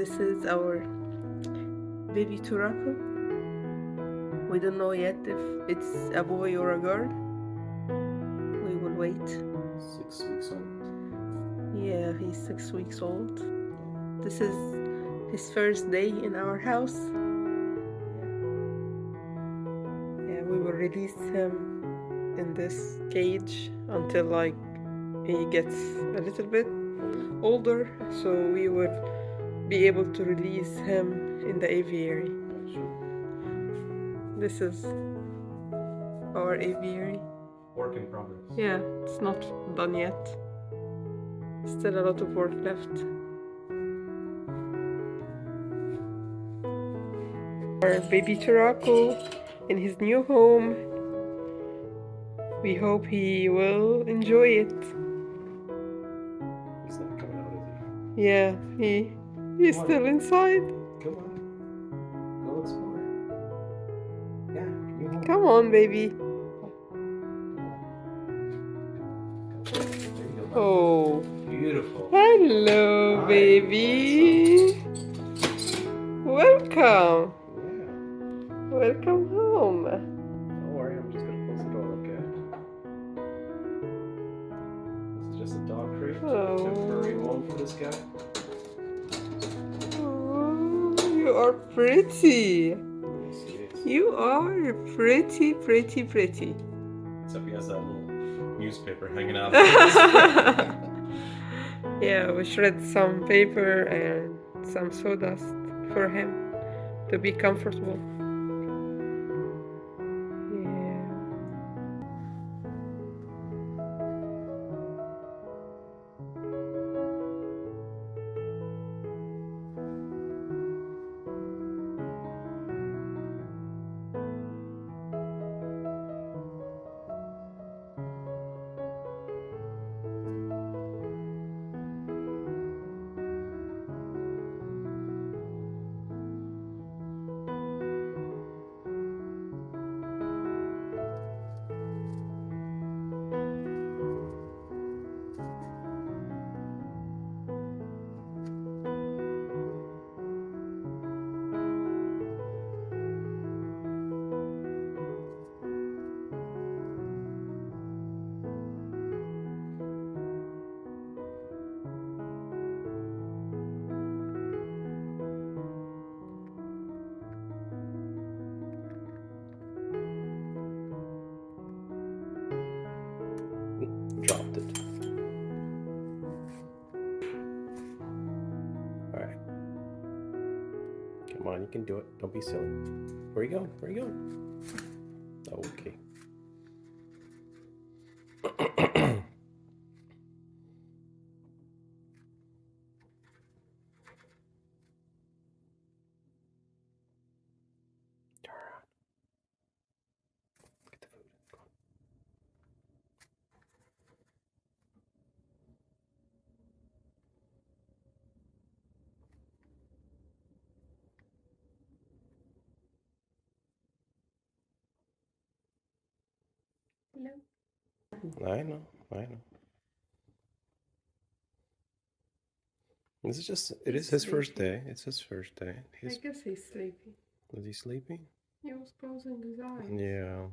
This is our baby Turaco. We don't know yet if it's a boy or a girl. We will wait. 6 weeks old. Yeah, he's 6 weeks old. This is his first day in our house. Yeah, we will release him in this cage until like he gets a little bit older, so we will be able to release him in the aviary. Sure. This is our aviary. Work in progress. Yeah, it's not done yet. Still a lot of work left. Our baby Turaco in his new home. We hope he will enjoy it. He's not coming out, is he? Yeah, he's still inside. Come on. Go explore. Yeah, Come on, baby. There you go. Oh, Beautiful. hello, Hi, baby. Welcome. Yeah. Welcome home. Don't worry, I'm just gonna close the door, okay? This is just a dog crate. Oh. Temporary home for this guy. Oh, you are pretty. Yes, he is. You are pretty, pretty, pretty. Except he has that little newspaper hanging out. Yeah, we shred some paper and some sawdust for him to be comfortable. Yeah. Dropped it. Alright. Come on, you can do it. Don't be silly. Where you going? Where you going? Okay. Get the food. Go on. Hello. I know. This is just, it is his first day. It's his first day. I guess he's sleepy. Is he sleeping? He was closing his eyes. Yeah.